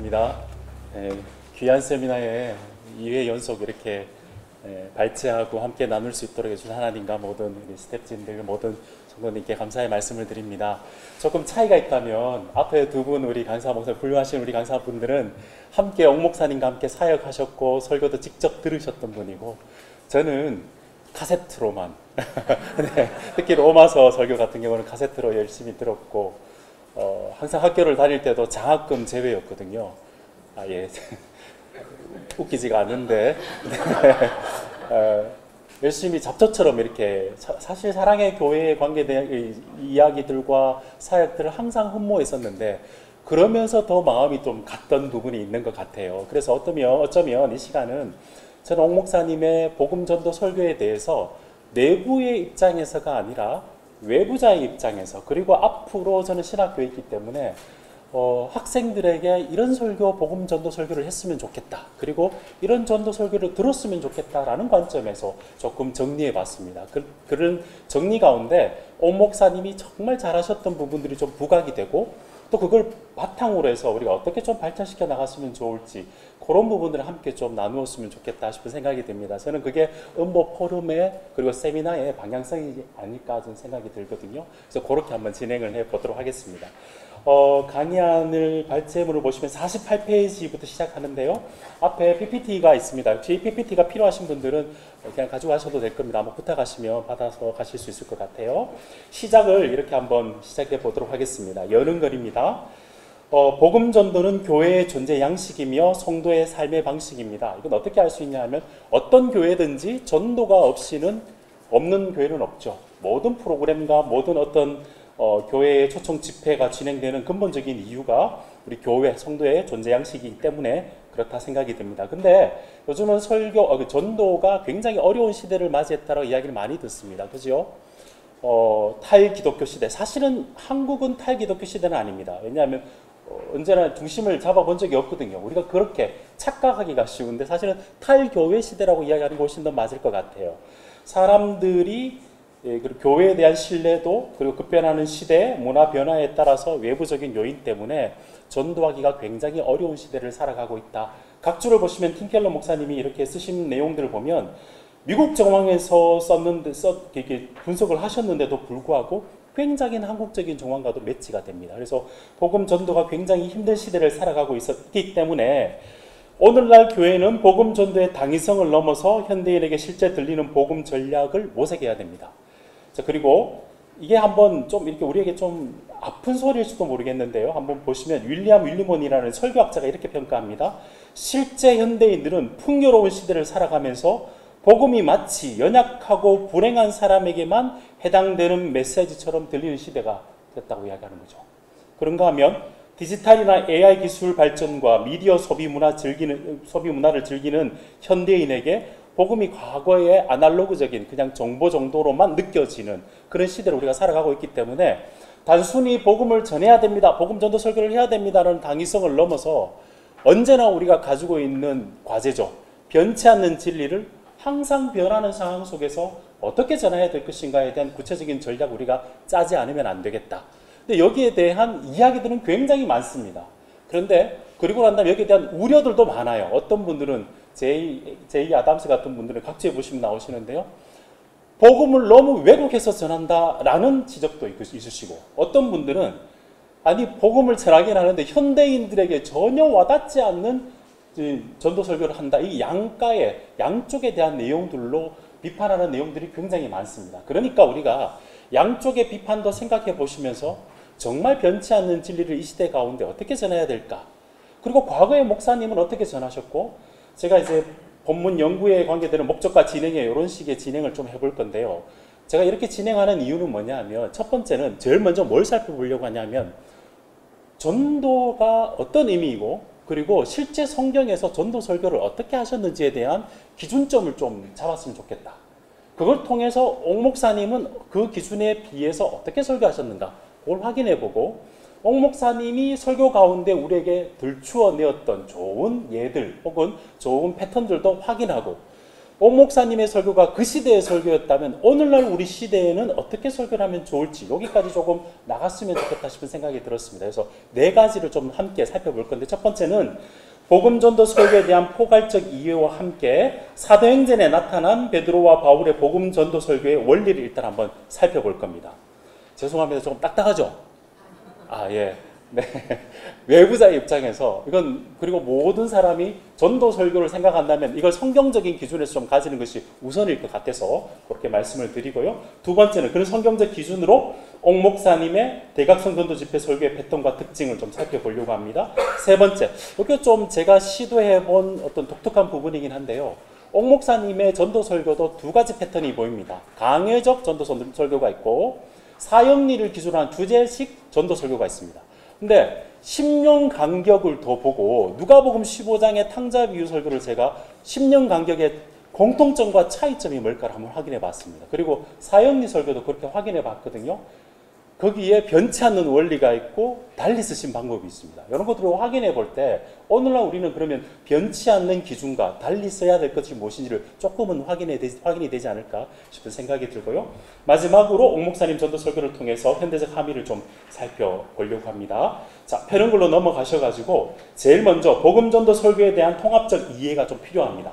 반갑습니다. 귀한 세미나에 2회 연속 이렇게 발제하고 함께 나눌 수 있도록 해준 하나님과 모든 우리 스태프진들, 모든 성도님께 감사의 말씀을 드립니다. 조금 차이가 있다면 앞에 두 분 우리 강사 목사, 훌륭하신 우리 강사분들은 함께 옥 목사님과 함께 사역하셨고 설교도 직접 들으셨던 분이고, 저는 카세트로만 네, 특히 로마서 설교 같은 경우는 카세트로 열심히 들었고, 항상 학교를 다닐 때도 장학금 제외였거든요. 예. 웃기지가 않는데 열심히 잡초처럼 이렇게 사실 사랑의 교회에 관계된 이야기들과 사역들을 항상 흠모했었는데, 그러면서 더 마음이 좀 갔던 부분이 있는 것 같아요. 그래서 어쩌면 이 시간은 저는 옥 목사님의 복음전도 설교에 대해서 내부의 입장에서가 아니라 외부자의 입장에서, 그리고 앞으로 저는 신학교에 있기 때문에 학생들에게 이런 설교, 복음 전도 설교를 했으면 좋겠다, 그리고 이런 전도 설교를 들었으면 좋겠다라는 관점에서 조금 정리해 봤습니다. 그런 정리 가운데 옥 목사님이 정말 잘하셨던 부분들이 좀 부각이 되고, 또 그걸 바탕으로 해서 우리가 어떻게 좀 발전시켜 나갔으면 좋을지, 그런 부분들을 함께 좀 나누었으면 좋겠다 싶은 생각이 듭니다. 저는 그게 음보 포럼의 그리고 세미나의 방향성이 아닐까 저는 생각이 들거든요. 그래서 그렇게 한번 진행을 해 보도록 하겠습니다. 강의안을 발제물을 보시면 48페이지부터 시작하는데요. 앞에 PPT가 있습니다. 혹시 이 PPT가 필요하신 분들은 그냥 가져가셔도 될 겁니다. 한번 부탁하시면 받아서 가실 수 있을 것 같아요. 시작을 이렇게 한번 시작해 보도록 하겠습니다. 여는 글입니다. 복음 전도는 교회의 존재 양식이며 성도의 삶의 방식입니다. 이건 어떻게 알 수 있냐 하면, 어떤 교회든지 전도가 없이는 없는 교회는 없죠. 모든 프로그램과 모든 어떤 교회의 초청 집회가 진행되는 근본적인 이유가 우리 교회, 성도의 존재 양식이기 때문에 그렇다 생각이 듭니다. 근데 요즘은 전도가 굉장히 어려운 시대를 맞이했다고 이야기를 많이 듣습니다. 그죠? 탈기독교 시대. 사실은 한국은 탈기독교 시대는 아닙니다. 왜냐하면 언제나 중심을 잡아본 적이 없거든요. 우리가 그렇게 착각하기가 쉬운데, 사실은 탈교회 시대라고 이야기하는 것이 훨씬 더 맞을 것 같아요. 사람들이 그리고 교회에 대한 신뢰도, 그리고 급변하는 시대, 문화 변화에 따라서 외부적인 요인 때문에 전도하기가 굉장히 어려운 시대를 살아가고 있다. 각주를 보시면 팀켈러 목사님이 이렇게 쓰신 내용들을 보면, 미국 정황에서 이렇게 분석을 하셨는데도 불구하고 굉장히 한국적인 정황과도 매치가 됩니다. 그래서 복음 전도가 굉장히 힘든 시대를 살아가고 있었기 때문에 오늘날 교회는 복음 전도의 당위성을 넘어서 현대인에게 실제 들리는 복음 전략을 모색해야 됩니다. 자, 그리고 이게 한번 좀 이렇게 우리에게 좀 아픈 소리일지도 모르겠는데요. 한번 보시면 윌리몬이라는 설교학자가 이렇게 평가합니다. 실제 현대인들은 풍요로운 시대를 살아가면서 복음이 마치 연약하고 불행한 사람에게만 해당되는 메시지처럼 들리는 시대가 됐다고 이야기하는 거죠. 그런가 하면 디지털이나 AI 기술 발전과 미디어 소비 문화를 즐기는 현대인에게 복음이 과거의 아날로그적인 그냥 정보 정도로만 느껴지는 그런 시대를 우리가 살아가고 있기 때문에, 단순히 복음을 전해야 됩니다, 복음 전도 설교를 해야 됩니다라는 당위성을 넘어서 언제나 우리가 가지고 있는 과제죠. 변치 않는 진리를 항상 변하는 상황 속에서 어떻게 전해야 될 것인가에 대한 구체적인 전략 우리가 짜지 않으면 안 되겠다. 근데 여기에 대한 이야기들은 굉장히 많습니다. 그런데 그리고 난 다음에 여기에 대한 우려들도 많아요. 어떤 분들은 제이 아담스 같은 분들은 각지에 보시면 나오시는데요. 복음을 너무 왜곡해서 전한다라는 지적도 있으시고, 어떤 분들은 아니 복음을 전하긴 하는데 현대인들에게 전혀 와닿지 않는 전도 설교를 한다. 이 양쪽에 대한 내용들로 비판하는 내용들이 굉장히 많습니다. 그러니까 우리가 양쪽의 비판도 생각해 보시면서 정말 변치 않는 진리를 이 시대 가운데 어떻게 전해야 될까? 그리고 과거의 목사님은 어떻게 전하셨고, 제가 이제 본문 연구에 관계되는 목적과 진행에 이런 식의 진행을 좀 해볼 건데요. 제가 이렇게 진행하는 이유는 뭐냐 하면, 첫 번째는 제일 먼저 뭘 살펴보려고 하냐면, 전도가 어떤 의미이고, 그리고 실제 성경에서 전도 설교를 어떻게 하셨는지에 대한 기준점을 좀 잡았으면 좋겠다. 그걸 통해서 옥 목사님은 그 기준에 비해서 어떻게 설교하셨는가, 그걸 확인해보고, 옥 목사님이 설교 가운데 우리에게 들추어 내었던 좋은 예들 혹은 좋은 패턴들도 확인하고, 옥 목사님의 설교가 그 시대의 설교였다면 오늘날 우리 시대에는 어떻게 설교를 하면 좋을지 여기까지 조금 나갔으면 좋겠다 싶은 생각이 들었습니다. 그래서 네 가지를 좀 함께 살펴볼 건데, 첫 번째는 복음전도 설교에 대한 포괄적 이해와 함께 사도행전에 나타난 베드로와 바울의 복음전도 설교의 원리를 일단 한번 살펴볼 겁니다. 죄송합니다. 조금 딱딱하죠? 예. 네. 외부자의 입장에서 이건, 그리고 모든 사람이 전도 설교를 생각한다면 이걸 성경적인 기준에서 좀 가지는 것이 우선일 것 같아서 그렇게 말씀을 드리고요. 두 번째는 그런 성경적 기준으로 옥 목사님의 대각성 전도 집회 설교의 패턴과 특징을 좀 살펴보려고 합니다. 세 번째, 이게 좀 제가 시도해본 어떤 독특한 부분이긴 한데요. 옥 목사님의 전도 설교도 두 가지 패턴이 보입니다. 강해적 전도 설교가 있고 사형리를 기준으로 한 주제식 전도 설교가 있습니다. 근데 10년 간격을 더 보고 누가복음 15장의 탕자 비유 설교를 제가 10년 간격의 공통점과 차이점이 뭘까를 한번 확인해 봤습니다. 그리고 사형리 설교도 그렇게 확인해 봤거든요. 거기에 변치 않는 원리가 있고 달리 쓰신 방법이 있습니다. 이런 것들을 확인해 볼 때 오늘날 우리는 그러면 변치 않는 기준과 달리 써야 될 것이 무엇인지를 조금은 확인이 되지 않을까 싶은 생각이 들고요. 마지막으로 옥 목사님 전도 설교를 통해서 현대적 함의를 좀 살펴보려고 합니다. 자, 펴는 걸로 넘어가셔가지고 제일 먼저 복음 전도 설교에 대한 통합적 이해가 좀 필요합니다.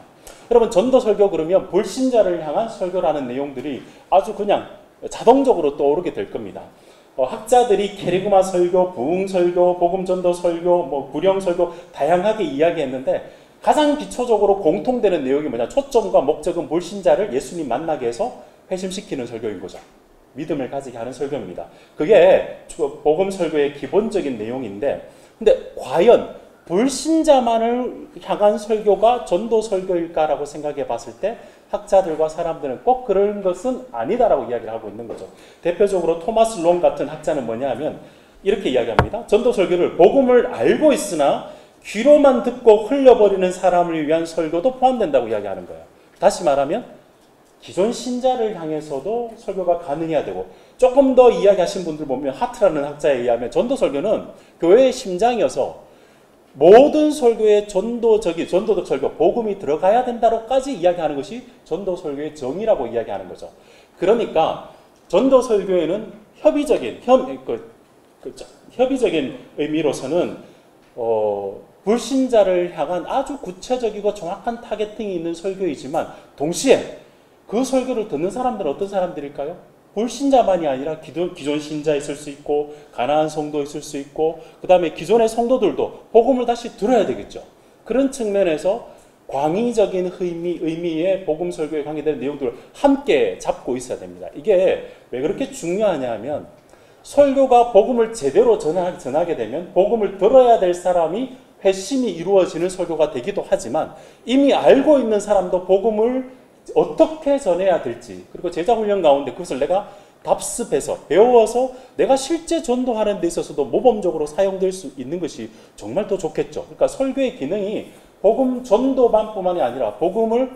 여러분, 전도 설교 그러면 불신자를 향한 설교라는 내용들이 아주 그냥 자동적으로 떠오르게 될 겁니다. 학자들이 케리그마 설교, 부흥 설교, 복음 전도 설교, 구령 설교 다양하게 이야기했는데 가장 기초적으로 공통되는 내용이 뭐냐? 초점과 목적은 불신자를 예수님 만나게 해서 회심시키는 설교인 거죠. 믿음을 가지게 하는 설교입니다. 그게 복음 설교의 기본적인 내용인데, 근데 과연 불신자만을 향한 설교가 전도 설교일까라고 생각해 봤을 때 학자들과 사람들은 꼭 그런 것은 아니다라고 이야기를 하고 있는 거죠. 대표적으로 토마스 롱 같은 학자는 뭐냐면 이렇게 이야기합니다. 전도 설교를 복음을 알고 있으나 귀로만 듣고 흘려버리는 사람을 위한 설교도 포함된다고 이야기하는 거예요. 다시 말하면 기존 신자를 향해서도 설교가 가능해야 되고, 조금 더 이야기하신 분들 보면 하트라는 학자에 의하면 전도 설교는 교회의 심장이어서 모든 설교에 전도적 설교, 복음이 들어가야 된다로까지 이야기하는 것이 전도 설교의 정의라고 이야기하는 거죠. 그러니까 전도 설교에는 협의적인 의미로서는 불신자를 향한 아주 구체적이고 정확한 타겟팅이 있는 설교이지만 동시에 그 설교를 듣는 사람들은 어떤 사람들일까요? 불신자만이 아니라 기존 신자 있을 수 있고 가나안 성도 있을 수 있고 그 다음에 기존의 성도들도 복음을 다시 들어야 되겠죠. 그런 측면에서 광의적인 의미의 복음 설교에 관계되는 내용들을 함께 잡고 있어야 됩니다. 이게 왜 그렇게 중요하냐 하면 설교가 복음을 제대로 전하게 되면 복음을 들어야 될 사람이 회심이 이루어지는 설교가 되기도 하지만 이미 알고 있는 사람도 복음을 어떻게 전해야 될지, 그리고 제자훈련 가운데 그것을 내가 답습해서 배워서 내가 실제 전도하는 데 있어서도 모범적으로 사용될 수 있는 것이 정말 더 좋겠죠. 그러니까 설교의 기능이 복음 전도만뿐만이 아니라 복음을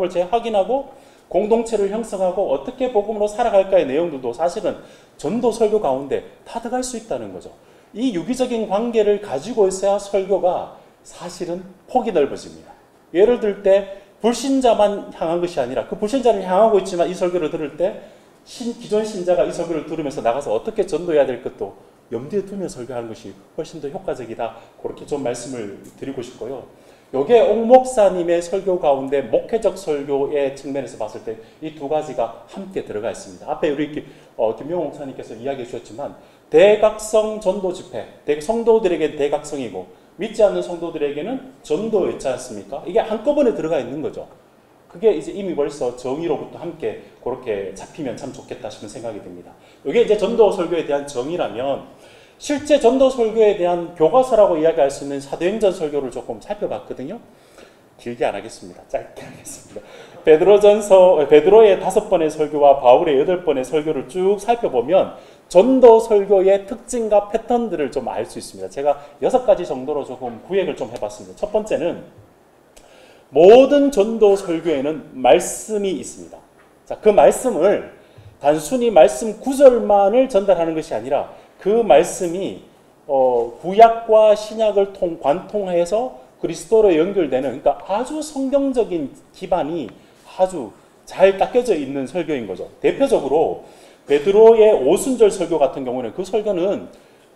재확인하고 공동체를 형성하고 어떻게 복음으로 살아갈까의 내용들도 사실은 전도 설교 가운데 다 들어갈 수 있다는 거죠. 이 유기적인 관계를 가지고 있어야 설교가 사실은 폭이 넓어집니다. 예를 들 때 불신자만 향한 것이 아니라 그 불신자를 향하고 있지만 이 설교를 들을 때 기존 신자가 이 설교를 들으면서 나가서 어떻게 전도해야 될 것도 염두에 두며 설교하는 것이 훨씬 더 효과적이다. 그렇게 좀 말씀을 드리고 싶고요. 이게 옥 목사님의 설교 가운데 목회적 설교의 측면에서 봤을 때 이 두 가지가 함께 들어가 있습니다. 앞에 우리 김용호 목사님께서 이야기해 주셨지만 대각성 전도 집회, 성도들에게 대각성이고 믿지 않는 성도들에게는 전도였지 않습니까? 이게 한꺼번에 들어가 있는 거죠. 그게 이제 이미 벌써 정의로부터 함께 그렇게 잡히면 참 좋겠다 싶은 생각이 듭니다. 이게 이제 전도 설교에 대한 정의라면 실제 전도 설교에 대한 교과서라고 이야기할 수 있는 사도행전 설교를 조금 살펴봤거든요. 길게 안 하겠습니다. 짧게 하겠습니다. 베드로의 5번의 설교와 바울의 8번의 설교를 쭉 살펴보면 전도 설교의 특징과 패턴들을 좀 알 수 있습니다. 제가 6가지 정도로 조금 구획을 좀 해봤습니다. 첫 번째는 모든 전도 설교에는 말씀이 있습니다. 자, 그 말씀을 단순히 말씀 구절만을 전달하는 것이 아니라 그 말씀이 구약과 신약을 관통해서 그리스도로 연결되는, 그러니까 아주 성경적인 기반이 아주 잘 닦여져 있는 설교인 거죠. 대표적으로 베드로의 오순절 설교 같은 경우는 그 설교는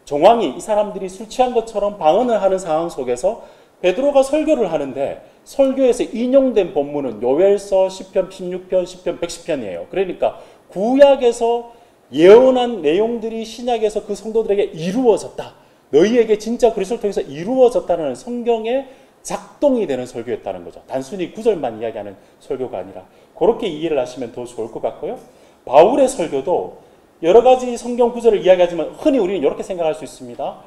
정황이 이 사람들이 술 취한 것처럼 방언을 하는 상황 속에서 베드로가 설교를 하는데 설교에서 인용된 본문은 요엘서 10편, 16편, 10편, 110편이에요. 그러니까 구약에서 예언한 내용들이 신약에서 그 성도들에게 이루어졌다. 너희에게 진짜 그리스도를 통해서 이루어졌다는 성경의 작동이 되는 설교였다는 거죠. 단순히 구절만 이야기하는 설교가 아니라 그렇게 이해를 하시면 더 좋을 것 같고요. 바울의 설교도 여러 가지 성경 구절을 이야기하지만 흔히 우리는 이렇게 생각할 수 있습니다.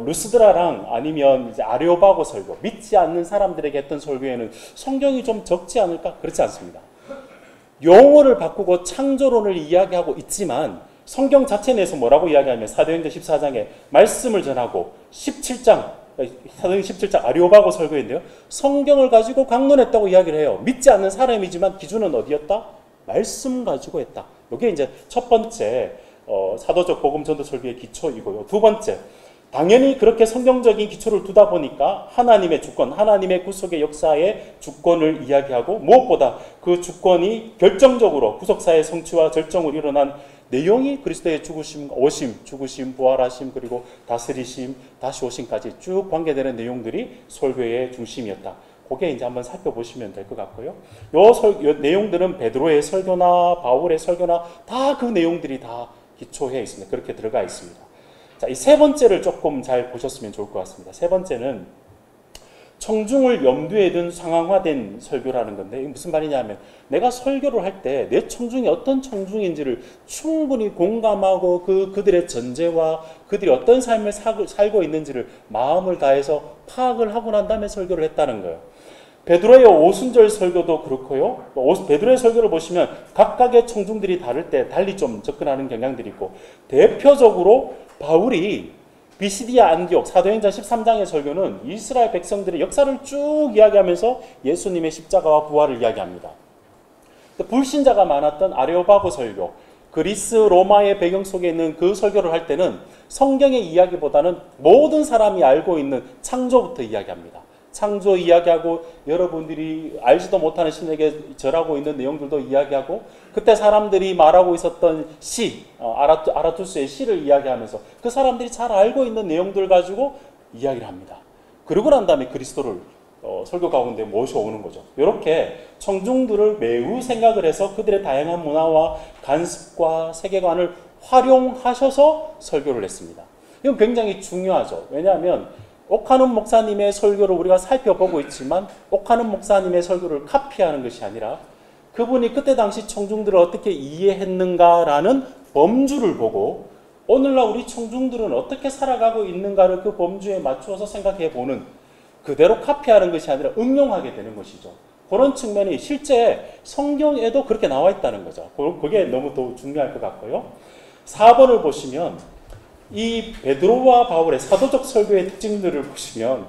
루스드라랑 아니면 이제 아레오바고 설교, 믿지 않는 사람들에게 했던 설교에는 성경이 좀 적지 않을까? 그렇지 않습니다. 용어를 바꾸고 창조론을 이야기하고 있지만 성경 자체 내에서 뭐라고 이야기하면 사도행전 14장에 말씀을 전하고 17장 사도행전 17장 아레오바고 설교인데요. 성경을 가지고 강론했다고 이야기를 해요. 믿지 않는 사람이지만 기준은 어디였다? 말씀 가지고 했다. 이게 이제 첫 번째 사도적 복음 전도 설교의 기초이고요. 두 번째, 당연히 그렇게 성경적인 기초를 두다 보니까 하나님의 주권, 하나님의 구속의 역사의 주권을 이야기하고 무엇보다 그 주권이 결정적으로 구속사의 성취와 절정으로 일어난 내용이 그리스도의 죽으심, 오심, 죽으심, 부활하심, 그리고 다스리심, 다시 오심까지 쭉 관계되는 내용들이 설교의 중심이었다. 그게 이제 한번 살펴보시면 될 것 같고요. 요 내용들은 베드로의 설교나 바울의 설교나 다 그 내용들이 다 기초해 있습니다. 그렇게 들어가 있습니다. 자, 이 세 번째를 조금 잘 보셨으면 좋을 것 같습니다. 세 번째는 청중을 염두에 둔 상황화된 설교라는 건데 이게 무슨 말이냐면 내가 설교를 할 때 내 청중이 어떤 청중인지를 충분히 공감하고 그들의 전제와 그들이 어떤 삶을 살고 있는지를 마음을 다해서 파악을 하고 난 다음에 설교를 했다는 거예요. 베드로의 오순절 설교도 그렇고요. 베드로의 설교를 보시면 각각의 청중들이 다를 때 달리 좀 접근하는 경향들이 있고 대표적으로 바울이 비시디아 안디옥 사도행전 13장의 설교는 이스라엘 백성들의 역사를 쭉 이야기하면서 예수님의 십자가와 부활을 이야기합니다. 불신자가 많았던 아레오바고 설교, 그리스 로마의 배경 속에 있는 그 설교를 할 때는 성경의 이야기보다는 모든 사람이 알고 있는 창조부터 이야기합니다. 창조 이야기하고 여러분들이 알지도 못하는 신에게 절하고 있는 내용들도 이야기하고 그때 사람들이 말하고 있었던 시, 아라투스의 시를 이야기하면서 그 사람들이 잘 알고 있는 내용들 가지고 이야기를 합니다. 그러고 난 다음에 그리스도를 설교 가운데 모셔오는 거죠. 이렇게 청중들을 매우 생각을 해서 그들의 다양한 문화와 관습과 세계관을 활용하셔서 설교를 했습니다. 이건 굉장히 중요하죠. 왜냐하면 옥하는 목사님의 설교를 우리가 살펴보고 있지만 옥하는 목사님의 설교를 카피하는 것이 아니라 그분이 그때 당시 청중들을 어떻게 이해했는가라는 범주를 보고 오늘날 우리 청중들은 어떻게 살아가고 있는가를 그 범주에 맞추어서 생각해 보는 그대로 카피하는 것이 아니라 응용하게 되는 것이죠. 그런 측면이 실제 성경에도 그렇게 나와 있다는 거죠. 그게 너무 더 중요할 것 같고요. 4번을 보시면 이 베드로와 바울의 사도적 설교의 특징들을 보시면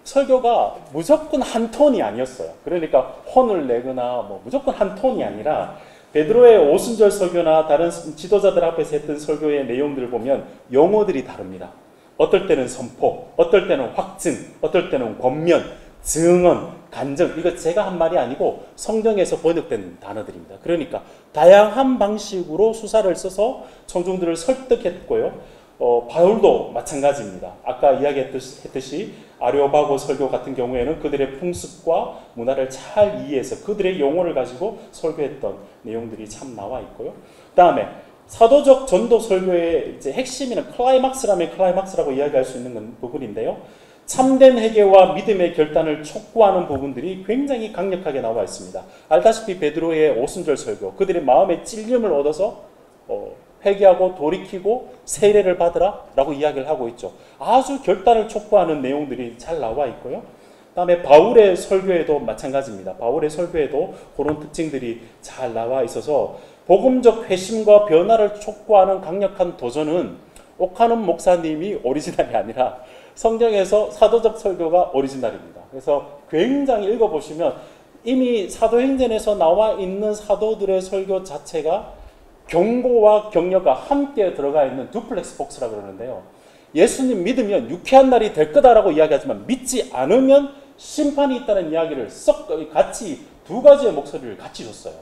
설교가 무조건 한 톤이 아니었어요. 그러니까 혼을 내거나 무조건 한 톤이 아니라 베드로의 오순절 설교나 다른 지도자들 앞에서 했던 설교의 내용들을 보면 용어들이 다릅니다. 어떨 때는 선포, 어떨 때는 확증, 어떨 때는 권면, 증언, 간증. 이거 제가 한 말이 아니고 성경에서 번역된 단어들입니다. 그러니까 다양한 방식으로 수사를 써서 청중들을 설득했고요. 바울도 마찬가지입니다. 아까 이야기했듯이 아레오바고 설교 같은 경우에는 그들의 풍습과 문화를 잘 이해해서 그들의 용어를 가지고 설교했던 내용들이 참 나와 있고요. 그 다음에 사도적 전도 설교의 이제 핵심이나 클라이막스라고 이야기할 수 있는 부분인데요. 참된 회개와 믿음의 결단을 촉구하는 부분들이 굉장히 강력하게 나와 있습니다. 알다시피 베드로의 오순절 설교, 그들의 마음의 찔림을 얻어서 회개하고 돌이키고 세례를 받으라 라고 이야기를 하고 있죠. 아주 결단을 촉구하는 내용들이 잘 나와 있고요. 그 다음에 바울의 설교에도 마찬가지입니다. 바울의 설교에도 그런 특징들이 잘 나와 있어서 복음적 회심과 변화를 촉구하는 강력한 도전은 옥하는 목사님이 오리지널이 아니라 성경에서 사도적 설교가 오리지널입니다. 그래서 굉장히 읽어보시면 이미 사도행전에서 나와 있는 사도들의 설교 자체가 경고와 격려가 함께 들어가 있는 듀플렉스 복스라고 그러는데요. 예수님 믿으면 유쾌한 날이 될 거다라고 이야기하지만 믿지 않으면 심판이 있다는 이야기를 같이 두 가지의 목소리를 같이 줬어요.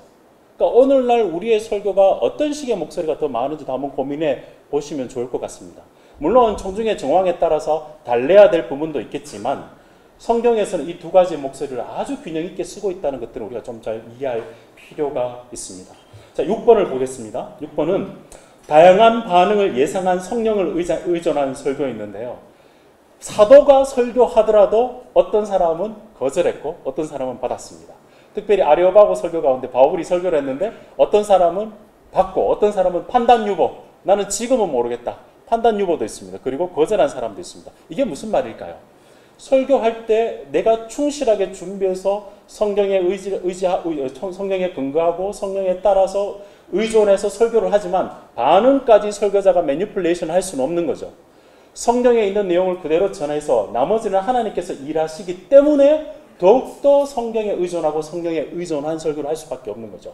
그러니까 오늘날 우리의 설교가 어떤 식의 목소리가 더 많은지도 한번 고민해 보시면 좋을 것 같습니다. 물론 청중의 정황에 따라서 달래야 될 부분도 있겠지만 성경에서는 이 두 가지의 목소리를 아주 균형 있게 쓰고 있다는 것들을 우리가 좀 잘 이해할 필요가 있습니다. 자, 6번을 보겠습니다. 6번은 다양한 반응을 예상한 성령을 의존한 설교였는데요. 사도가 설교하더라도 어떤 사람은 거절했고 어떤 사람은 받았습니다. 특별히 아레오바고 설교 가운데 바울이 설교를 했는데 어떤 사람은 받고 어떤 사람은 판단 유보, 나는 지금은 모르겠다, 판단 유보도 있습니다. 그리고 거절한 사람도 있습니다. 이게 무슨 말일까요? 설교할 때 내가 충실하게 준비해서 성경에 성경에 근거하고 성경에 따라서 의존해서 설교를 하지만 반응까지 설교자가 매니플레이션 할 수는 없는 거죠. 성경에 있는 내용을 그대로 전해서 나머지는 하나님께서 일하시기 때문에 더욱더 성경에 의존하고 성경에 의존한 설교를 할 수밖에 없는 거죠.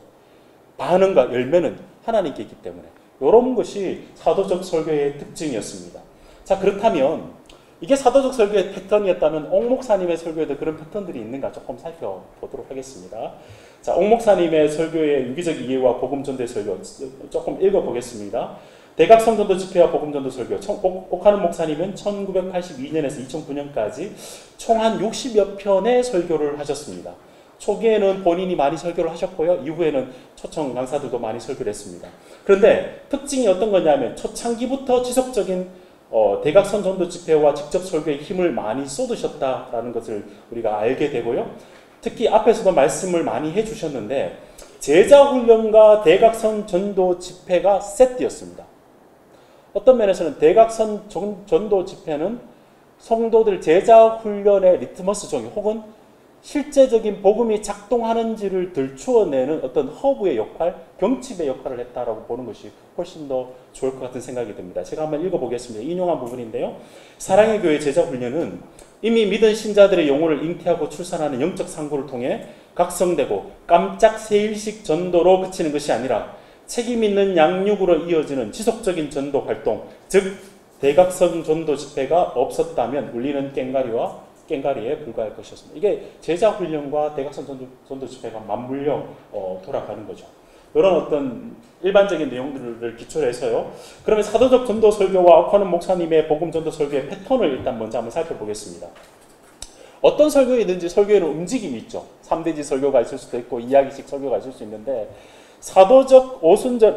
반응과 열매는 하나님께 있기 때문에. 이런 것이 사도적 설교의 특징이었습니다. 자, 그렇다면 이게 사도적 설교의 패턴이었다면 옥 목사님의 설교에도 그런 패턴들이 있는가 조금 살펴보도록 하겠습니다. 자, 옥 목사님의 설교의 유기적 이해와 복음 전도의 설교 조금 읽어보겠습니다. 대각성전도 집회와 복음전도 설교, 옥하는 목사님은 1982년에서 2009년까지 총 한 60여 편의 설교를 하셨습니다. 초기에는 본인이 많이 설교를 하셨고요. 이후에는 초청 강사들도 많이 설교를 했습니다. 그런데 특징이 어떤 거냐면 초창기부터 지속적인 대각선 전도 집회와 직접 설교에 힘을 많이 쏟으셨다라는 것을 우리가 알게 되고요. 특히 앞에서도 말씀을 많이 해주셨는데 제자훈련과 대각선 전도 집회가 세트였습니다. 어떤 면에서는 대각선 전도 집회는 성도들 제자훈련의 리트머스 종이 혹은 실제적인 복음이 작동하는지를 들추어내는 어떤 허브의 역할, 경칩의 역할을 했다라고 보는 것이 훨씬 더 좋을 것 같은 생각이 듭니다. 제가 한번 읽어보겠습니다. 인용한 부분인데요. 사랑의 교회 제자훈련은 이미 믿은 신자들의 영혼을 잉태하고 출산하는 영적 상고를 통해 각성되고 깜짝 세일식 전도로 그치는 것이 아니라 책임 있는 양육으로 이어지는 지속적인 전도 활동, 즉 대각선 전도 집회가 없었다면 울리는 깽가리에 불과할 것이었습니다. 이게 제자훈련과 대각선 전도 집회가 맞물려 돌아가는 거죠. 이런 어떤 일반적인 내용들을 기초로 해서요. 그러면 사도적 전도 설교와 옥하는 목사님의 복음 전도 설교의 패턴을 일단 먼저 한번 살펴보겠습니다. 어떤 설교이든지 설교에는 움직임이 있죠. 3대지 설교가 있을 수도 있고 이야기식 설교가 있을 수 있는데 사도적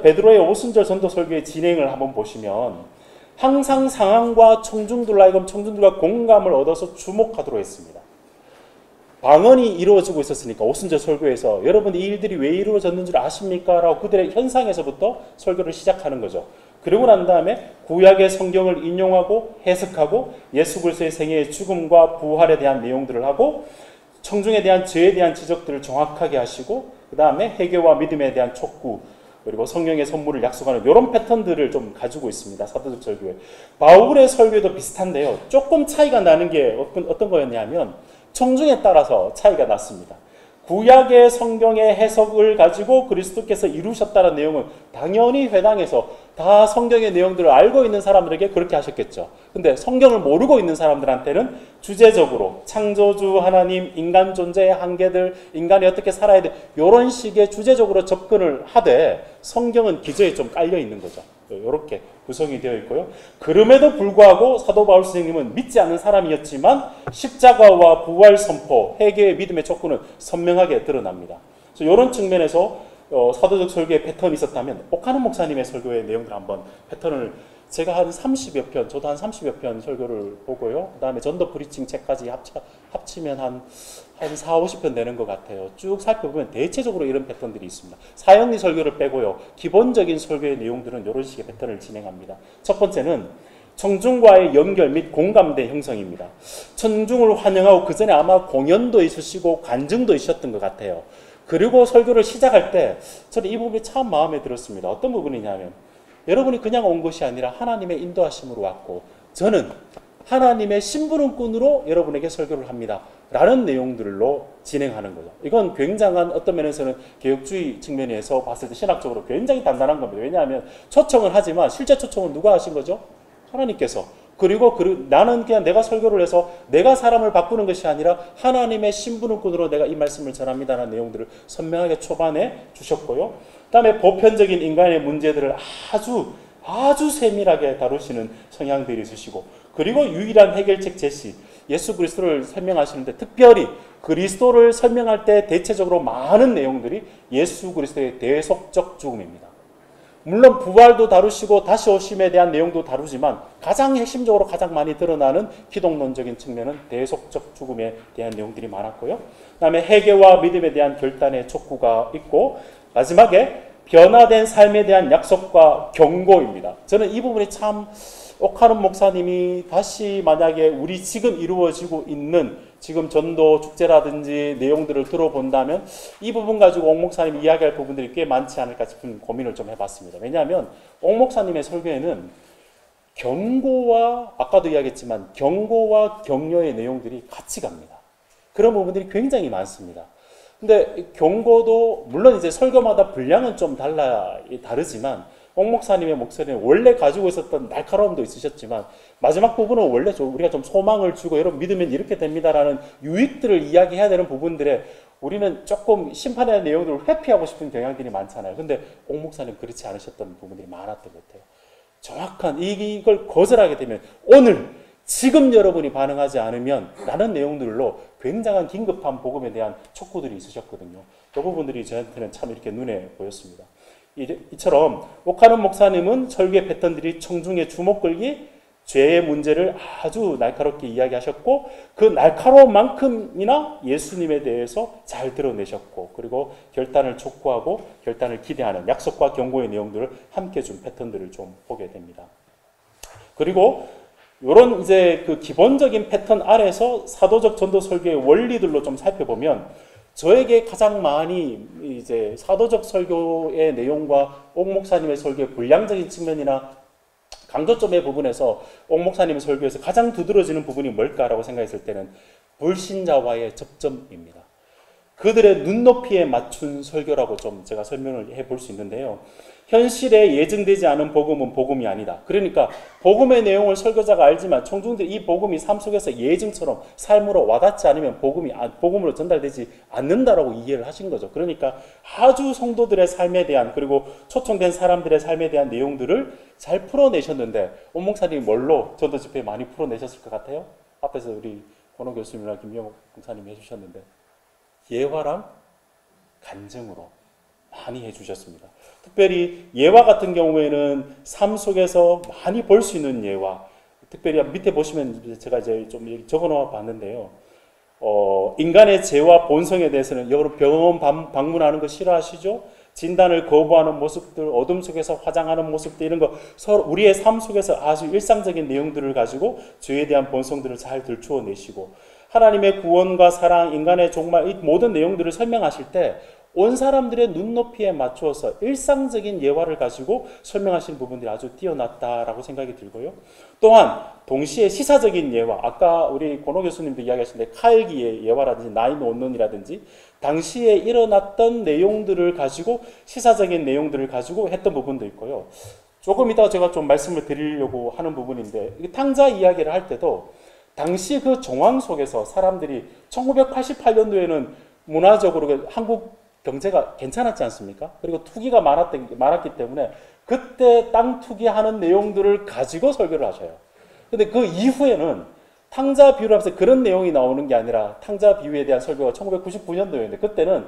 베드로의 오순절 전도 설교의 진행을 한번 보시면 항상 상황과 청중들과 공감을 얻어서 주목하도록 했습니다. 방언이 이루어지고 있었으니까 오순절 설교에서 여러분 이 일들이 왜 이루어졌는지 아십니까? 라고 그들의 현상에서부터 설교를 시작하는 거죠. 그리고 난 다음에 구약의 성경을 인용하고 해석하고 예수 그리스도의 생애의 죽음과 부활에 대한 내용들을 하고 청중에 대한 죄에 대한 지적들을 정확하게 하시고 그 다음에 회개와 믿음에 대한 촉구 그리고 성령의 선물을 약속하는 이런 패턴들을 좀 가지고 있습니다. 사도적 설교에. 바울의 설교도 비슷한데요. 조금 차이가 나는 게 어떤 거였냐면 청중에 따라서 차이가 났습니다. 구약의 성경의 해석을 가지고 그리스도께서 이루셨다는 내용은 당연히 회당에서 다 성경의 내용들을 알고 있는 사람들에게 그렇게 하셨겠죠. 근데 성경을 모르고 있는 사람들한테는 주제적으로 창조주 하나님, 인간 존재의 한계들, 인간이 어떻게 살아야 돼 이런 식의 주제적으로 접근을 하되 성경은 기저에 좀 깔려 있는 거죠. 이렇게 구성이 되어 있고요. 그럼에도 불구하고 사도 바울 선생님은 믿지 않는 사람이었지만 십자가와 부활 선포, 회개의 믿음의 촉구는 선명하게 드러납니다. 그래서 이런 측면에서 사도적 설교의 패턴이 있었다면 옥하는 목사님의 설교의 내용들 한번 패턴을 제가 한 30여 편, 저도 한 30여 편 설교를 보고요. 그 다음에 전도 프리칭 책까지 합치면 한 4, 50편 되는 것 같아요. 쭉 살펴보면 대체적으로 이런 패턴들이 있습니다. 사형리 설교를 빼고요. 기본적인 설교의 내용들은 이런 식의 패턴을 진행합니다. 첫 번째는 청중과의 연결 및 공감대 형성입니다. 청중을 환영하고 그 전에 아마 공연도 있으시고 간증도 있었던 것 같아요. 그리고 설교를 시작할 때 저는 이 부분이 참 마음에 들었습니다. 어떤 부분이냐면 여러분이 그냥 온 것이 아니라 하나님의 인도하심으로 왔고 저는 하나님의 심부름꾼으로 여러분에게 설교를 합니다. 라는 내용들로 진행하는 거죠. 이건 굉장한 어떤 면에서는 개혁주의 측면에서 봤을 때 신학적으로 굉장히 단단한 겁니다. 왜냐하면 초청을 하지만 실제 초청은 누가 하신 거죠? 하나님께서. 그리고 나는 그냥 내가 설교를 해서 내가 사람을 바꾸는 것이 아니라 하나님의 신부름꾼으로 내가 이 말씀을 전합니다라는 내용들을 선명하게 초반에 주셨고요. 그 다음에 보편적인 인간의 문제들을 아주 세밀하게 다루시는 성향들이 있으시고, 그리고 유일한 해결책 제시, 예수 그리스도를 설명하시는데 특별히 그리스도를 설명할 때 대체적으로 많은 내용들이 예수 그리스도의 대속적 죽음입니다. 물론 부활도 다루시고 다시 오심에 대한 내용도 다루지만 가장 핵심적으로 가장 많이 드러나는 기독론적인 측면은 대속적 죽음에 대한 내용들이 많았고요. 그 다음에 회개와 믿음에 대한 결단의 촉구가 있고, 마지막에 변화된 삶에 대한 약속과 경고입니다. 저는 이 부분이 참 옥하는 목사님이 다시 만약에 우리 지금 이루어지고 있는 지금 전도 축제라든지 내용들을 들어본다면 이 부분 가지고 옥 목사님이 이야기할 부분들이 꽤 많지 않을까 싶은 고민을 좀 해봤습니다. 왜냐하면 옥 목사님의 설교에는 경고와, 아까도 이야기했지만 경고와 격려의 내용들이 같이 갑니다. 그런 부분들이 굉장히 많습니다. 근데 경고도 물론 이제 설교마다 분량은 좀 다르지만 옥 목사님의 목소리는 원래 가지고 있었던 날카로움도 있으셨지만 마지막 부분은 원래 우리가 좀 소망을 주고 여러분 믿으면 이렇게 됩니다라는 유익들을 이야기해야 되는 부분들에 우리는 조금 심판에 대한 내용들을 회피하고 싶은 경향들이 많잖아요. 근데 옥 목사님 그렇지 않으셨던 부분들이 많았던 것 같아요. 정확한 이걸 거절하게 되면 오늘 지금 여러분이 반응하지 않으면 라는 내용들로 굉장한 긴급한 복음에 대한 촉구들이 있으셨거든요. 그 부분들이 저한테는 참 이렇게 눈에 보였습니다. 이처럼 옥하는 목사님은 설교의 패턴들이 청중의 주목 끌기, 죄의 문제를 아주 날카롭게 이야기하셨고 그 날카로운 만큼이나 예수님에 대해서 잘 드러내셨고, 그리고 결단을 촉구하고 결단을 기대하는 약속과 경고의 내용들을 함께 준 패턴들을 좀 보게 됩니다. 그리고 이런 이제 그 기본적인 패턴 아래서 사도적 전도 설교의 원리들로 좀 살펴보면 저에게 가장 많이 이제 사도적 설교의 내용과 옥 목사님의 설교의 분량적인 측면이나 강조점의 부분에서 옥 목사님의 설교에서 가장 두드러지는 부분이 뭘까라고 생각했을 때는 불신자와의 접점입니다. 그들의 눈높이에 맞춘 설교라고 좀 제가 설명을 해볼 수 있는데요. 현실에 예증되지 않은 복음은 복음이 아니다. 그러니까 복음의 내용을 설교자가 알지만 청중들이 이 복음이 삶 속에서 예증처럼 삶으로 와닿지 않으면 복음으로 전달되지 않는다라고 이해를 하신 거죠. 그러니까 아주 성도들의 삶에 대한, 그리고 초청된 사람들의 삶에 대한 내용들을 잘 풀어내셨는데 옥 목사님이 뭘로 전도 집회에 많이 풀어내셨을 것 같아요? 앞에서 우리 권호 교수님이랑 김영옥 목사님이 해주셨는데 예화랑 간증으로 많이 해주셨습니다. 특별히 예화 같은 경우에는 삶 속에서 많이 볼 수 있는 예화, 특별히 밑에 보시면 제가 이제 좀 적어놓아 봤는데요. 인간의 죄와 본성에 대해서는 여러분 병원 방문하는 거 싫어하시죠? 진단을 거부하는 모습들, 어둠 속에서 화장하는 모습들, 이런 거 서로 우리의 삶 속에서 아주 일상적인 내용들을 가지고 죄에 대한 본성들을 잘 들추어내시고, 하나님의 구원과 사랑, 인간의 종말, 이 모든 내용들을 설명하실 때 온 사람들의 눈높이에 맞추어서 일상적인 예화를 가지고 설명하시는 부분들이 아주 뛰어났다라고 생각이 들고요. 또한 동시에 시사적인 예화, 아까 우리 권호 교수님도 이야기하셨는데 칼기의 예화라든지 나인 원론이라든지 당시에 일어났던 내용들을 가지고 시사적인 내용들을 가지고 했던 부분도 있고요. 조금 이따가 제가 좀 말씀을 드리려고 하는 부분인데, 탕자 이야기를 할 때도 당시 그 정황 속에서 사람들이 1988년도에는 문화적으로 한국 경제가 괜찮았지 않습니까? 그리고 투기가 많았기 때문에 그때 땅 투기하는 내용들을 가지고 설교를 하셔요. 근데 그 이후에는 탕자 비유를 하면서 그런 내용이 나오는 게 아니라 탕자 비유에 대한 설교가 1999년도였는데 그때는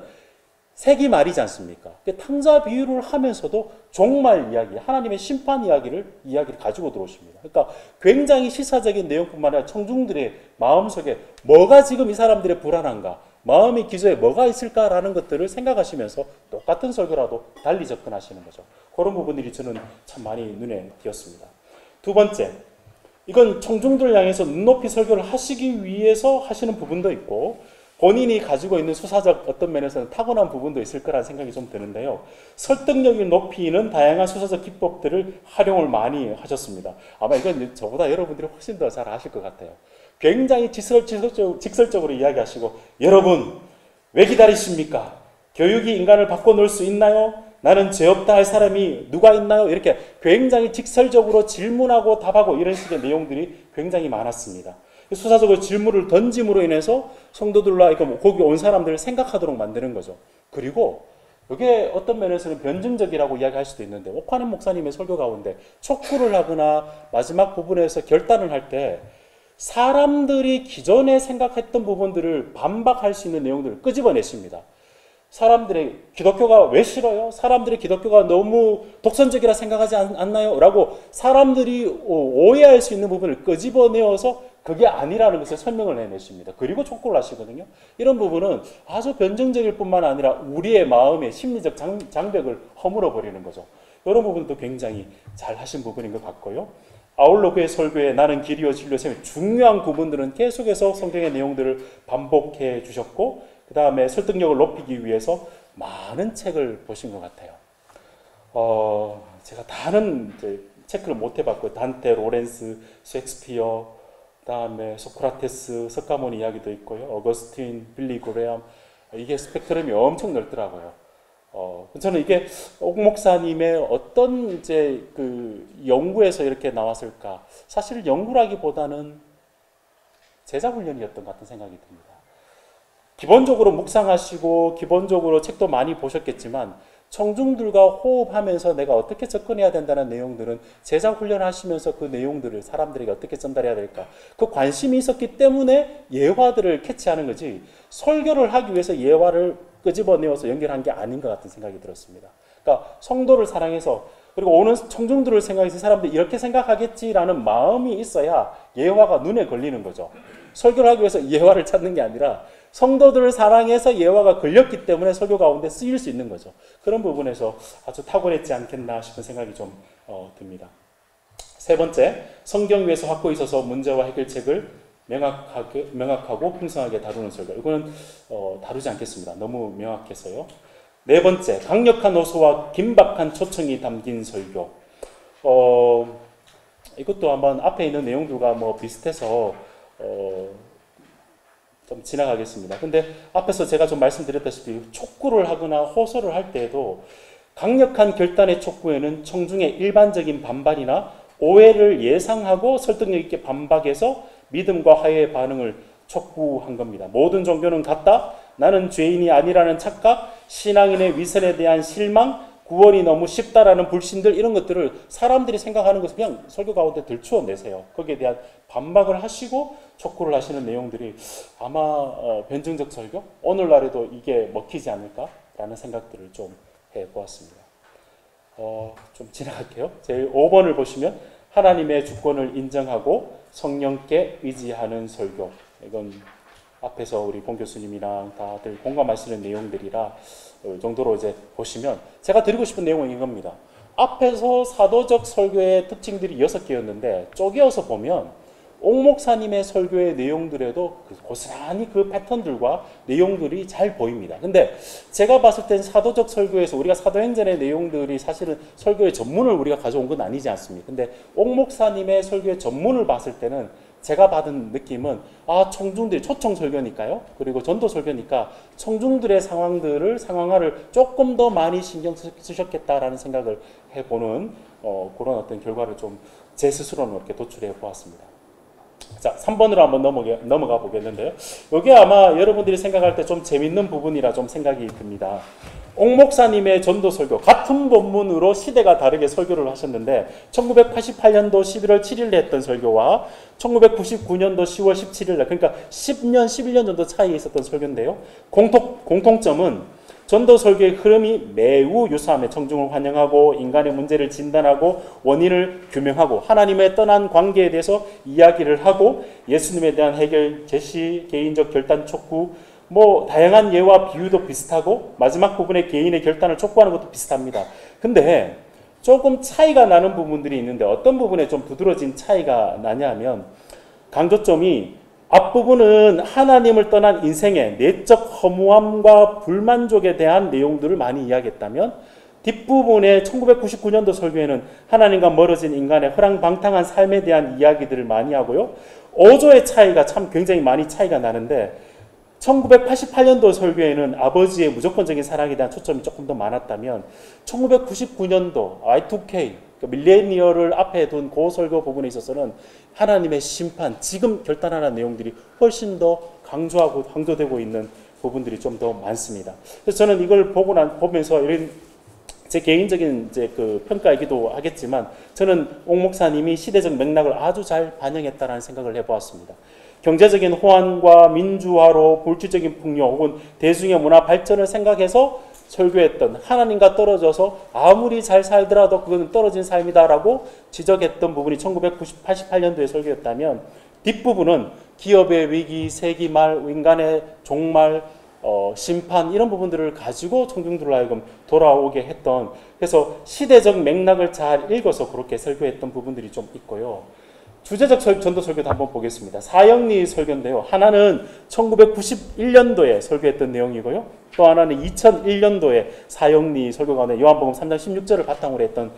세기 말이지 않습니까? 탕자 비유를 하면서도 종말 이야기, 하나님의 심판 이야기를 가지고 들어오십니다. 그러니까 굉장히 시사적인 내용뿐만 아니라 청중들의 마음속에 뭐가 지금 이 사람들의 불안한가, 마음의 기저에 뭐가 있을까라는 것들을 생각하시면서 똑같은 설교라도 달리 접근하시는 거죠. 그런 부분들이 저는 참 많이 눈에 띄었습니다. 두 번째, 이건 청중들 향해서 눈높이 설교를 하시기 위해서 하시는 부분도 있고 본인이 가지고 있는 수사적 어떤 면에서는 타고난 부분도 있을 거라는 생각이 좀 드는데요. 설득력을 높이는 다양한 수사적 기법들을 활용을 많이 하셨습니다. 아마 이건 저보다 여러분들이 훨씬 더 잘 아실 것 같아요. 굉장히 직설적으로 이야기하시고, 여러분 왜 기다리십니까? 교육이 인간을 바꿔놓을 수 있나요? 나는 죄 없다 할 사람이 누가 있나요? 이렇게 굉장히 직설적으로 질문하고 답하고 이런 식의 내용들이 굉장히 많았습니다. 수사적으로 질문을 던짐으로 인해서 성도들과 거기 온 사람들을 생각하도록 만드는 거죠. 그리고 이게 어떤 면에서는 변증적이라고 이야기할 수도 있는데, 옥환인 목사님의 설교 가운데 촉구를 하거나 마지막 부분에서 결단을 할 때 사람들이 기존에 생각했던 부분들을 반박할 수 있는 내용들을 끄집어내십니다. 사람들의 기독교가 왜 싫어요? 사람들이 기독교가 너무 독선적이라 생각하지 않나요? 라고 사람들이 오해할 수 있는 부분을 끄집어내어서 그게 아니라는 것을 설명을 해내십니다. 그리고 촉구를 하시거든요. 이런 부분은 아주 변증적일 뿐만 아니라 우리의 마음의 심리적 장벽을 허물어 버리는 거죠. 이런 부분도 굉장히 잘 하신 부분인 것 같고요. 아울러 그의 설교에 나는 길이요 진리요 생명, 중요한 부분들은 계속해서 성경의 내용들을 반복해 주셨고, 그 다음에 설득력을 높이기 위해서 많은 책을 보신 것 같아요. 제가 다는 체크를 못 해봤고요. 단테, 로렌스, 셰익스피어, 그 다음에 소크라테스, 석가모니 이야기도 있고요. 어거스틴, 빌리 그레엄, 이게 스펙트럼이 엄청 넓더라고요. 저는 이게 옥 목사님의 어떤 그 연구에서 이렇게 나왔을까? 사실 연구라기보다는 제자 훈련이었던 것 같은 생각이 듭니다. 기본적으로 묵상하시고 기본적으로 책도 많이 보셨겠지만 청중들과 호흡하면서 내가 어떻게 접근해야 된다는 내용들은 제자 훈련하시면서 그 내용들을 사람들에게 어떻게 전달해야 될까, 그 관심이 있었기 때문에 예화들을 캐치하는 거지, 설교를 하기 위해서 예화를 끄집어내어서 연결한 게 아닌 것 같은 생각이 들었습니다. 그러니까 성도를 사랑해서, 그리고 오는 청중들을 생각해서 사람들이 이렇게 생각하겠지라는 마음이 있어야 예화가 눈에 걸리는 거죠. 설교를 하기 위해서 예화를 찾는 게 아니라 성도들을 사랑해서 예화가 걸렸기 때문에 설교 가운데 쓰일 수 있는 거죠. 그런 부분에서 아주 탁월했지 않겠나 싶은 생각이 좀 듭니다. 세 번째, 성경 위에서 확고히 서서 문제와 해결책을 명확하고 풍성하게 다루는 설교. 이거는 다루지 않겠습니다. 너무 명확해서요. 네 번째, 강력한 호소와 긴박한 초청이 담긴 설교. 이것도 한번 앞에 있는 내용들과 비슷해서 좀 지나가겠습니다. 근데 앞에서 제가 좀 말씀드렸다시피 촉구를 하거나 호소를 할 때에도 강력한 결단의 촉구에는 청중의 일반적인 반발이나 오해를 예상하고 설득력 있게 반박해서 믿음과 화해의 반응을 촉구한 겁니다. 모든 종교는 같다. 나는 죄인이 아니라는 착각, 신앙인의 위선에 대한 실망, 구원이 너무 쉽다라는 불신들, 이런 것들을 사람들이 생각하는 것을 그냥 설교 가운데 들추어내세요. 거기에 대한 반박을 하시고 촉구를 하시는 내용들이 아마 변증적 설교? 오늘날에도 이게 먹히지 않을까라는 생각들을 좀 해보았습니다. 좀 지나갈게요. 제 5번을 보시면 하나님의 주권을 인정하고 성령께 의지하는 설교. 이건 앞에서 우리 본 교수님이랑 다들 공감하시는 내용들이라 이 정도로 이제 보시면, 제가 드리고 싶은 내용은 이겁니다. 앞에서 사도적 설교의 특징들이 6개였는데 쪼개어서 보면 옥 목사님의 설교의 내용들에도 고스란히 그 패턴들과 내용들이 잘 보입니다. 근데 제가 봤을 땐 사도적 설교에서 우리가 사도행전의 내용들이 사실은 설교의 전문을 우리가 가져온 건 아니지 않습니까? 근데 옥 목사님의 설교의 전문을 봤을 때는 제가 받은 느낌은 청중들이 초청 설교니까요. 그리고 전도 설교니까 청중들의 상황화를 조금 더 많이 신경 쓰셨겠다라는 생각을 해보는 그런 어떤 결과를 좀 제 스스로는 이렇게 도출해 보았습니다. 자, 3번으로 한번 넘어가 보겠는데요. 이게 아마 여러분들이 생각할 때 좀 재밌는 부분이라 좀 생각이 듭니다. 옥 목사님의 전도 설교, 같은 본문으로 시대가 다르게 설교를 하셨는데 1988년도 11월 7일에 했던 설교와 1999년도 10월 17일에, 그러니까 10년, 11년 정도 차이에 있었던 설교인데요. 공통점은 전도 설교의 흐름이 매우 유사하며 청중을 환영하고 인간의 문제를 진단하고 원인을 규명하고 하나님의 떠난 관계에 대해서 이야기를 하고 예수님에 대한 해결 제시, 개인적 결단 촉구, 다양한 예와 비유도 비슷하고 마지막 부분에 개인의 결단을 촉구하는 것도 비슷합니다. 근데 조금 차이가 나는 부분들이 있는데 어떤 부분에 좀 두드러진 차이가 나냐면, 강조점이 앞부분은 하나님을 떠난 인생의 내적 허무함과 불만족에 대한 내용들을 많이 이야기했다면 뒷부분의 1999년도 설교에는 하나님과 멀어진 인간의 허랑방탕한 삶에 대한 이야기들을 많이 하고요. 어조의 차이가 참 굉장히 많이 차이가 나는데 1988년도 설교에는 아버지의 무조건적인 사랑에 대한 초점이 조금 더 많았다면 1999년도 Y2K 밀레니얼을 앞에 둔 그 설교 부분에 있어서는 하나님의 심판, 지금 결단하는 내용들이 훨씬 더 강조되고 있는 부분들이 좀 더 많습니다. 그래서 저는 이걸 보면서 이런 제 개인적인 이제 그 평가이기도 하겠지만 저는 옥 목사님이 시대적 맥락을 아주 잘 반영했다라는 생각을 해보았습니다. 경제적인 호환과 민주화로 물질적인 풍요 혹은 대중의 문화 발전을 생각해서 설교했던, 하나님과 떨어져서 아무리 잘 살더라도 그건 떨어진 삶이다라고 지적했던 부분이 1988년도의 설교였다면, 뒷부분은 기업의 위기, 세기말, 인간의 종말, 심판, 이런 부분들을 가지고 청중들로 하여금 돌아오게 했던, 그래서 시대적 맥락을 잘 읽어서 그렇게 설교했던 부분들이 좀 있고요. 주제적 전도 설교도 한번 보겠습니다. 사형리 설교인데요. 하나는 1991년도에 설교했던 내용이고요. 또 하나는 2001년도에 사형리 설교 가운데 요한복음 3장 16절을 바탕으로 했던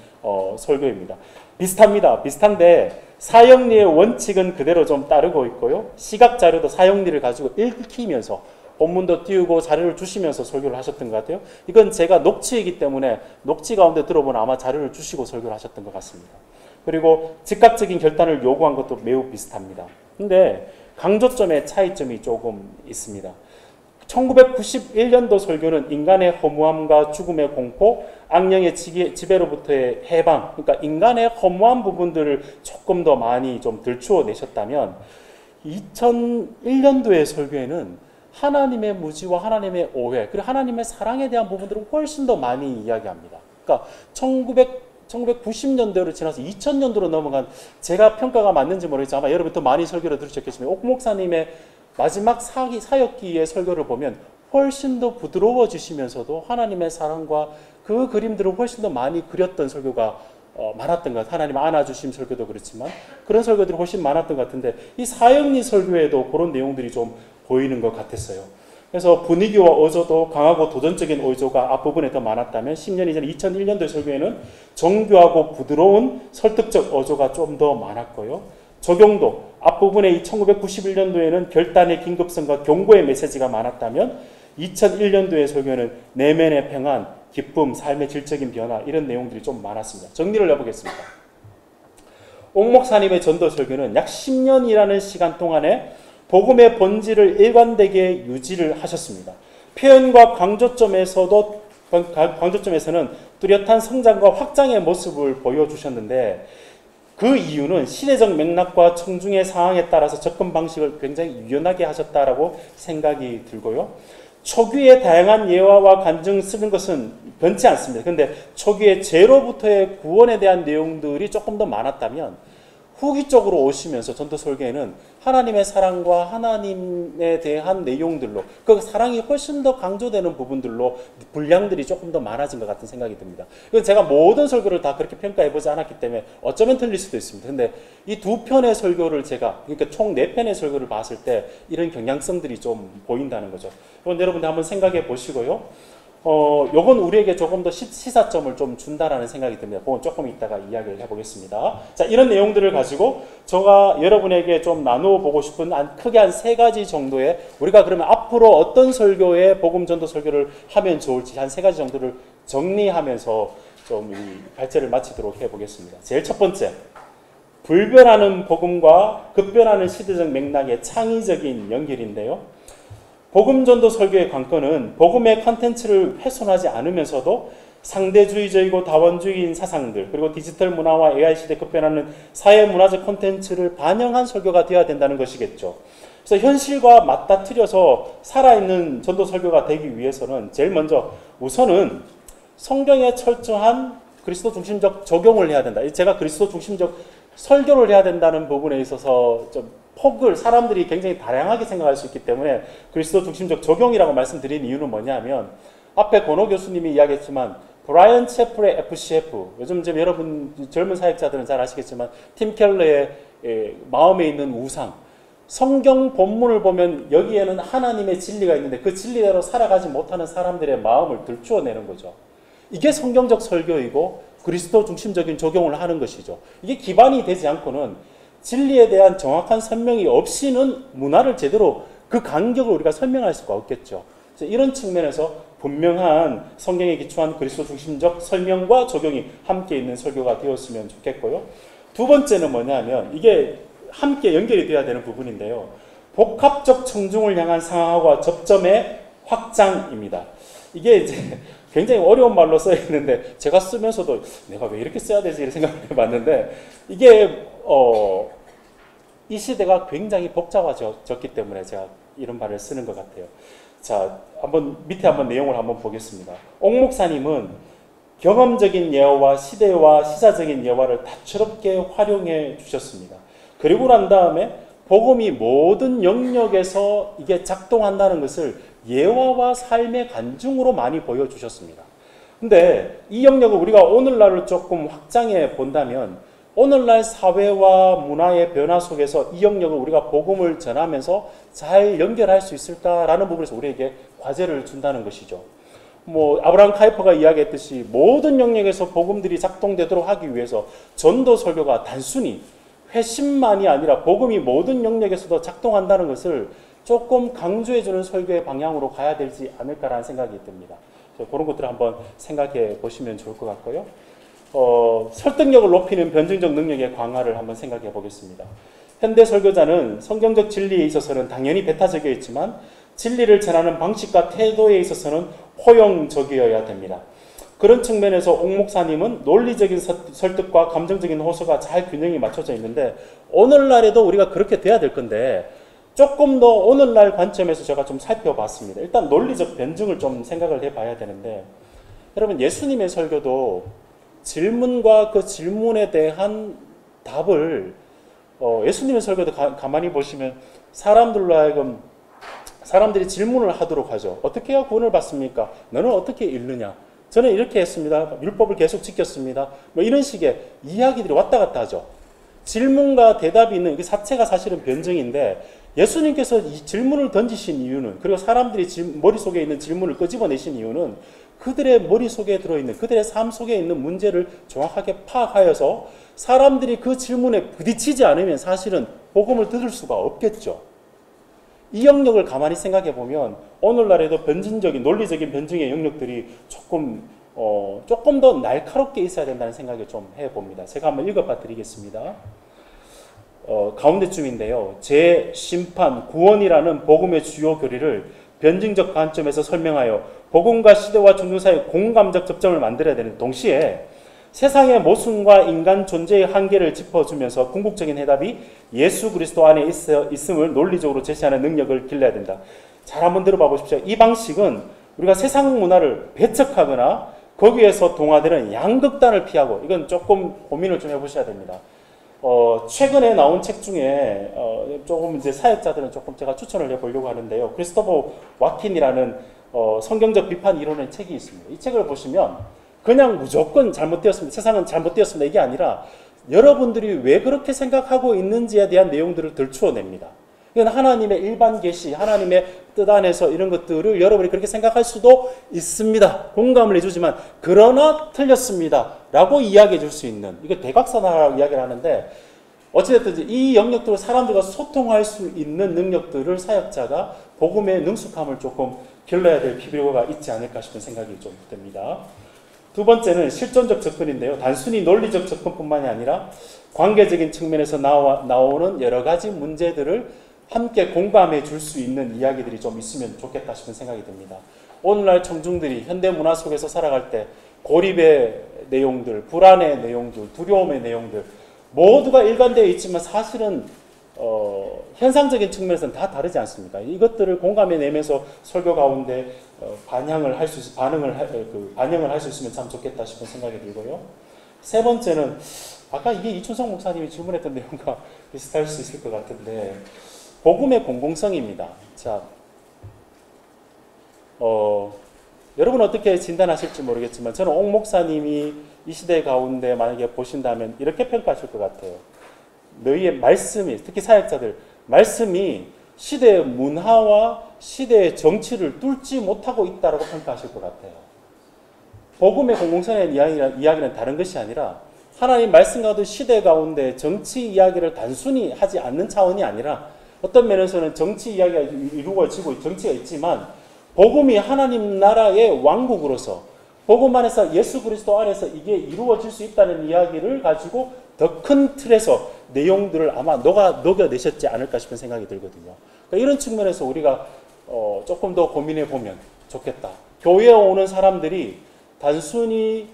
설교입니다. 비슷합니다. 비슷한데 사형리의 원칙은 그대로 좀 따르고 있고요. 시각 자료도 사형리를 가지고 읽히면서 본문도 띄우고 자료를 주시면서 설교를 하셨던 것 같아요. 이건 제가 녹취이기 때문에 녹취 가운데 들어보면 아마 자료를 주시고 설교를 하셨던 것 같습니다. 그리고 즉각적인 결단을 요구한 것도 매우 비슷합니다. 근데 강조점의 차이점이 조금 있습니다. 1991년도 설교는 인간의 허무함과 죽음의 공포, 악령의 지배로부터의 해방, 그러니까 인간의 허무한 부분들을 조금 더 많이 좀 들추어 내셨다면 2001년도의 설교에는 하나님의 무지와 하나님의 오해, 그리고 하나님의 사랑에 대한 부분들을 훨씬 더 많이 이야기합니다. 그러니까 1990년대로 지나서 2000년도로 넘어간, 제가 평가가 맞는지 모르겠지만 아마 여러분 더 많이 설교를 들으셨겠지만 옥 목사님의 마지막 사역기의 설교를 보면 훨씬 더 부드러워지시면서도 하나님의 사랑과 그 그림들을 훨씬 더 많이 그렸던 설교가 많았던 것 같아요. 하나님 안아주심 설교도 그렇지만 그런 설교들이 훨씬 많았던 것 같은데, 이 사형리 설교에도 그런 내용들이 좀 보이는 것 같았어요. 그래서 분위기와 어조도 강하고 도전적인 어조가 앞부분에 더 많았다면 10년 이전 2001년도 설교에는 정교하고 부드러운 설득적 어조가 좀 더 많았고요. 적용도 앞부분에 이 1991년도에는 결단의 긴급성과 경고의 메시지가 많았다면 2001년도의 설교는 내면의 평안, 기쁨, 삶의 질적인 변화, 이런 내용들이 좀 많았습니다. 정리를 해보겠습니다. 옥 목사님의 전도 설교는 약 10년이라는 시간 동안에 복음의 본질을 일관되게 유지를 하셨습니다. 표현과 강조점에서는 뚜렷한 성장과 확장의 모습을 보여주셨는데, 그 이유는 시대적 맥락과 청중의 상황에 따라서 접근 방식을 굉장히 유연하게 하셨다라고 생각이 들고요. 초기에 다양한 예화와 간증 쓰는 것은 변치 않습니다. 그런데 초기에 죄로부터의 구원에 대한 내용들이 조금 더 많았다면 후기 쪽으로 오시면서 전도 설교에는 하나님의 사랑과 하나님에 대한 내용들로, 그 사랑이 훨씬 더 강조되는 부분들로 분량들이 조금 더 많아진 것 같은 생각이 듭니다. 이건 제가 모든 설교를 다 그렇게 평가해보지 않았기 때문에 어쩌면 틀릴 수도 있습니다. 근데 이 두 편의 설교를 제가, 그러니까 총 4편의 설교를 봤을 때 이런 경향성들이 좀 보인다는 거죠. 이건 여러분들 한번 생각해 보시고요. 요건 우리에게 조금 더 시사점을 좀 준다라는 생각이 듭니다. 그건 조금 이따가 이야기를 해보겠습니다. 자, 이런 내용들을 가지고 제가 여러분에게 좀 나누어 보고 싶은 크게 한 3가지 정도의, 우리가 그러면 앞으로 어떤 설교에 복음 전도 설교를 하면 좋을지 한 3가지 정도를 정리하면서 좀 이 발제를 마치도록 해보겠습니다. 제일 첫 번째, 불변하는 복음과 급변하는 시대적 맥락의 창의적인 연결인데요. 복음전도 설교의 관건은 복음의 컨텐츠를 훼손하지 않으면서도 상대주의적이고 다원주의인 사상들, 그리고 디지털 문화와 AI 시대 급변하는 사회문화적 콘텐츠를 반영한 설교가 되어야 된다는 것이겠죠. 그래서 현실과 맞닥뜨려서 살아있는 전도 설교가 되기 위해서는 제일 먼저 우선은 성경에 철저한 그리스도 중심적 적용을 해야 된다. 제가 그리스도 중심적 설교를 해야 된다는 부분에 있어서 좀 폭을 사람들이 굉장히 다양하게 생각할 수 있기 때문에 그리스도 중심적 적용이라고 말씀드린 이유는 뭐냐면, 앞에 권호 교수님이 이야기했지만 브라이언 채플의 FCF, 요즘 여러분 젊은 사역자들은 잘 아시겠지만 팀 켈러의 마음에 있는 우상, 성경 본문을 보면 여기에는 하나님의 진리가 있는데 그 진리대로 살아가지 못하는 사람들의 마음을 들추어내는 거죠. 이게 성경적 설교이고 그리스도 중심적인 적용을 하는 것이죠. 이게 기반이 되지 않고는 진리에 대한 정확한 설명이 없이는 문화를 제대로 그 간격을 우리가 설명할 수가 없겠죠. 이런 측면에서 분명한 성경에 기초한 그리스도 중심적 설명과 적용이 함께 있는 설교가 되었으면 좋겠고요. 두 번째는 뭐냐면 이게 함께 연결이 돼야 되는 부분인데요. 복합적 청중을 향한 상황과 접점의 확장입니다. 이게 이제 굉장히 어려운 말로 써 있는데 제가 쓰면서도 내가 왜 이렇게 써야 되지 이런 생각을 해봤는데 이게 이 시대가 굉장히 복잡해졌기 때문에 제가 이런 말을 쓰는 것 같아요. 자, 밑에 한번 내용을 한번 보겠습니다. 옥 목사님은 경험적인 예화와 시대와 시사적인 예화를 다채롭게 활용해 주셨습니다. 그리고 난 다음에 복음이 모든 영역에서 이게 작동한다는 것을 예화와 삶의 간증으로 많이 보여주셨습니다. 근데 이 영역을 우리가 오늘날을 조금 확장해 본다면 오늘날 사회와 문화의 변화 속에서 이 영역을 우리가 복음을 전하면서 잘 연결할 수 있을까라는 부분에서 우리에게 과제를 준다는 것이죠. 아브라함 카이퍼가 이야기했듯이 모든 영역에서 복음들이 작동되도록 하기 위해서 전도 설교가 단순히 회심만이 아니라 복음이 모든 영역에서도 작동한다는 것을 조금 강조해주는 설교의 방향으로 가야 되지 않을까라는 생각이 듭니다. 그런 것들을 한번 생각해 보시면 좋을 것 같고요. 설득력을 높이는 변증적 능력의 강화를 한번 생각해 보겠습니다. 현대 설교자는 성경적 진리에 있어서는 당연히 배타적이어 있지만 진리를 전하는 방식과 태도에 있어서는 포용적이어야 됩니다. 그런 측면에서 옥 목사님은 논리적인 설득과 감정적인 호소가 잘 균형이 맞춰져 있는데 오늘날에도 우리가 그렇게 돼야 될 건데 조금 더 오늘날 관점에서 제가 좀 살펴봤습니다. 일단 논리적 변증을 좀 생각을 해봐야 되는데 여러분 예수님의 설교도 질문과 그 질문에 대한 답을 예수님의 설교도 가만히 보시면 사람들이 질문을 하도록 하죠. 어떻게 해야 구원을 받습니까? 너는 어떻게 읽느냐? 저는 이렇게 했습니다. 율법을 계속 지켰습니다. 이런 식의 이야기들이 왔다 갔다 하죠. 질문과 대답이 있는 그 자체가 사실은 변증인데 예수님께서 이 질문을 던지신 이유는 그리고 사람들이 머릿속에 있는 질문을 끄집어내신 이유는 그들의 머릿속에 들어있는 그들의 삶 속에 있는 문제를 정확하게 파악하여서 사람들이 그 질문에 부딪히지 않으면 사실은 복음을 들을 수가 없겠죠. 이 영역을 가만히 생각해 보면 오늘날에도 논리적인 변증의 영역들이 조금 더 날카롭게 있어야 된다는 생각을 좀 해봅니다. 제가 한번 읽어봐 드리겠습니다. 가운데쯤인데요. 재심판, 구원이라는 복음의 주요 교리를 변증적 관점에서 설명하여 복음과 시대와 종교 사이의 공감적 접점을 만들어야 되는 동시에 세상의 모순과 인간 존재의 한계를 짚어주면서 궁극적인 해답이 예수 그리스도 안에 있음을 논리적으로 제시하는 능력을 길러야 된다. 잘 한번 들어봐 보십시오. 이 방식은 우리가 세상 문화를 배척하거나 거기에서 동화되는 양극단을 피하고 이건 조금 고민을 좀 해보셔야 됩니다. 최근에 나온 책 중에 조금 이제 사역자들은 조금 제가 추천을 해보려고 하는데요. 크리스토퍼 와킨이라는 성경적 비판 이론의 책이 있습니다. 이 책을 보시면 그냥 무조건 잘못되었습니다. 세상은 잘못되었습니다. 이게 아니라 여러분들이 왜 그렇게 생각하고 있는지에 대한 내용들을 들추어냅니다. 이건 하나님의 일반 계시, 하나님의 뜻 안에서 이런 것들을 여러분이 그렇게 생각할 수도 있습니다. 공감을 해주지만 그러나 틀렸습니다. 라고 이야기해 줄 수 있는 이거 대각선화라고 이야기를 하는데 어찌됐든 이 영역들을 사람들과 소통할 수 있는 능력들을 사역자가 복음의 능숙함을 조금 길러야 될 필요가 있지 않을까 싶은 생각이 좀 듭니다. 두 번째는 실존적 접근인데요. 단순히 논리적 접근뿐만이 아니라 관계적인 측면에서 나오는 여러 가지 문제들을 함께 공감해 줄 수 있는 이야기들이 좀 있으면 좋겠다 싶은 생각이 듭니다. 오늘날 청중들이 현대 문화 속에서 살아갈 때 고립의 내용들, 불안의 내용들, 두려움의 내용들 모두가 일관되어 있지만 사실은 현상적인 측면에서는 다 다르지 않습니까? 이것들을 공감해내면서 설교 가운데 반영을 할 수 있으면 참 좋겠다 싶은 생각이 들고요. 세 번째는 아까 이게 이춘성 목사님이 질문했던 내용과 비슷할 수 있을 것 같은데 복음의 공공성입니다. 자, 여러분 어떻게 진단하실지 모르겠지만 저는 옥 목사님이 이 시대 가운데 만약에 보신다면 이렇게 평가하실 것 같아요. 너희의 말씀이, 특히 사역자들, 말씀이 시대의 문화와 시대의 정치를 뚫지 못하고 있다고 평가하실 것 같아요. 복음의 공공성의 이야기는 다른 것이 아니라 하나님 말씀 가운데 시대 가운데 정치 이야기를 단순히 하지 않는 차원이 아니라 어떤 면에서는 정치 이야기가 이루어지고 정치가 있지만 복음이 하나님 나라의 왕국으로서 복음 안에서 예수 그리스도 안에서 이게 이루어질 수 있다는 이야기를 가지고 더 큰 틀에서 내용들을 아마 녹여내셨지 않을까 싶은 생각이 들거든요. 그러니까 이런 측면에서 우리가 조금 더 고민해 보면 좋겠다. 교회에 오는 사람들이 단순히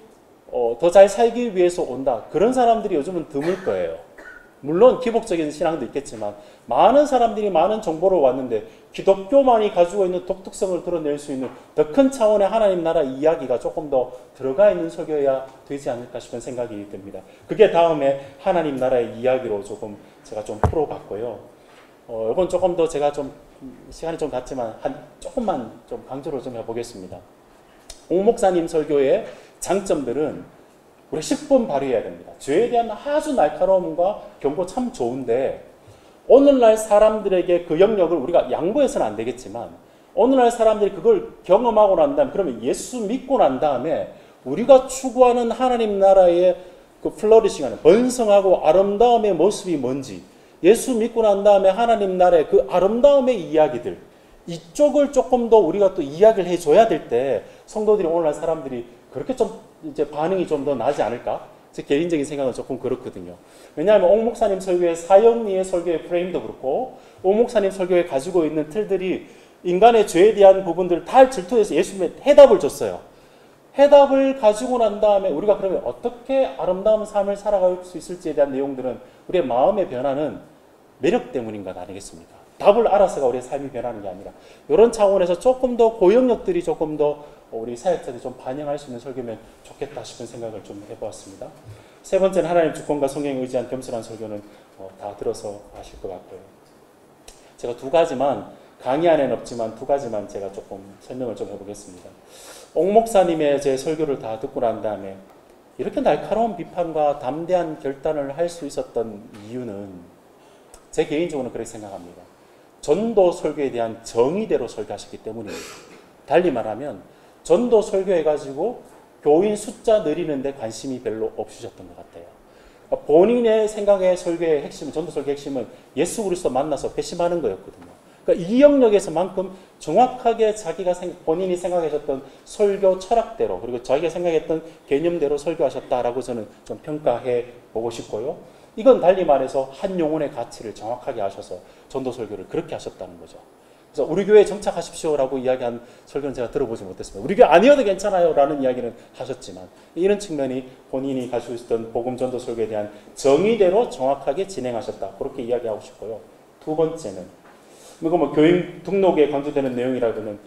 더 잘 살기 위해서 온다. 그런 사람들이 요즘은 드물 거예요. 물론 기복적인 신앙도 있겠지만 많은 사람들이 많은 정보를 왔는데 기독교만이 가지고 있는 독특성을 드러낼 수 있는 더 큰 차원의 하나님 나라 이야기가 조금 더 들어가 있는 설교여야 되지 않을까 싶은 생각이 듭니다. 그게 다음에 하나님 나라의 이야기로 조금 제가 좀 풀어봤고요. 이건 조금 더 제가 좀 시간이 좀 갔지만 조금만 좀 강조를 좀 해보겠습니다. 옥 목사님 설교의 장점들은 우리 10분 발휘해야 됩니다. 죄에 대한 아주 날카로움과 경고 참 좋은데 오늘날 사람들에게 그 영역을 우리가 양보해서는 안 되겠지만 오늘날 사람들이 그걸 경험하고 난 다음에 그러면 예수 믿고 난 다음에 우리가 추구하는 하나님 나라의 그 플러리싱하는 번성하고 아름다움의 모습이 뭔지 예수 믿고 난 다음에 하나님 나라의 그 아름다움의 이야기들 이쪽을 조금 더 우리가 또 이야기를 해줘야 될 때 성도들이 오늘날 사람들이 그렇게 좀 이제 반응이 좀 더 나지 않을까? 제 개인적인 생각은 조금 그렇거든요. 왜냐하면 옥 목사님 설교의 사형리의 설교의 프레임도 그렇고 옥 목사님 설교에 가지고 있는 틀들이 인간의 죄에 대한 부분들을 다 질투해서 예수님의 해답을 줬어요. 해답을 가지고 난 다음에 우리가 그러면 어떻게 아름다운 삶을 살아갈 수 있을지에 대한 내용들은 우리의 마음의 변화는 매력 때문인 것 아니겠습니까? 답을 알아서가 우리의 삶이 변하는 게 아니라 이런 차원에서 조금 더 고영역들이 조금 더 우리 사역자들이 좀 반영할 수 있는 설교면 좋겠다 싶은 생각을 좀 해보았습니다. 세 번째는 하나님 주권과 성령에 의지한 겸손한 설교는 다 들어서 아실 것 같고요. 제가 두 가지만 강의 안에는 없지만 두 가지만 제가 조금 설명을 좀 해보겠습니다. 옥 목사님의 제 설교를 다 듣고 난 다음에 이렇게 날카로운 비판과 담대한 결단을 할 수 있었던 이유는 제 개인적으로는 그렇게 생각합니다. 전도 설교에 대한 정의대로 설교하셨기 때문입니다. 달리 말하면 전도 설교해가지고 교인 숫자 늘리는데 관심이 별로 없으셨던 것 같아요. 그러니까 본인의 생각의 설교의 핵심, 전도 설교의 핵심은 예수 그리스도 만나서 회심하는 거였거든요. 그러니까 이 영역에서만큼 정확하게 자기가 본인이 생각하셨던 설교 철학대로 그리고 자기가 생각했던 개념대로 설교하셨다라고 저는 좀 평가해 보고 싶고요. 이건 달리 말해서 한 영혼의 가치를 정확하게 아셔서 전도 설교를 그렇게 하셨다는 거죠. 그래서 우리 교회에 정착하십시오라고 이야기한 설교는 제가 들어보지 못했습니다. 우리 교회 아니어도 괜찮아요 라는 이야기는 하셨지만 이런 측면이 본인이 가지고 있었던 복음 전도 설교에 대한 정의대로 정확하게 진행하셨다. 그렇게 이야기하고 싶고요. 두 번째는 이거 교인 등록에 강조되는 내용이라고는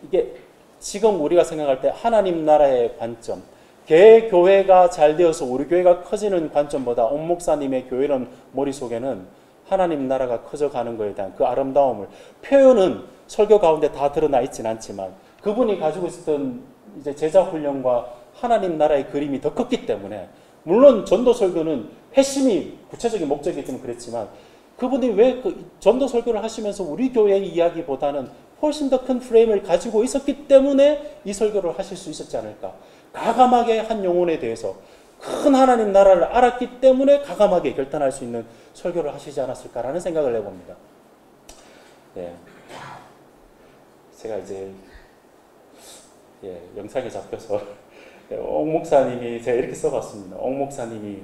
이게 지금 우리가 생각할 때 하나님 나라의 관점 개교회가 잘 되어서 우리 교회가 커지는 관점보다 옥 목사님의 교회론 머릿속에는 하나님 나라가 커져가는 것에 대한 그 아름다움을 표현은 설교 가운데 다 드러나 있진 않지만 그분이 가지고 있었던 이제 제자 훈련과 하나님 나라의 그림이 더 컸기 때문에 물론 전도 설교는 핵심이 구체적인 목적이기 때문에 그랬지만 그분이 왜 그 전도 설교를 하시면서 우리 교회의 이야기보다는 훨씬 더 큰 프레임을 가지고 있었기 때문에 이 설교를 하실 수 있었지 않을까. 가감하게 한 영혼에 대해서 큰 하나님 나라를 알았기 때문에 가감하게 결단할 수 있는 설교를 하시지 않았을까라는 생각을 해봅니다. 네. 제가 이제 영상에 잡혀서 옥 목사님이 제가 이렇게 써봤습니다. 옥 목사님이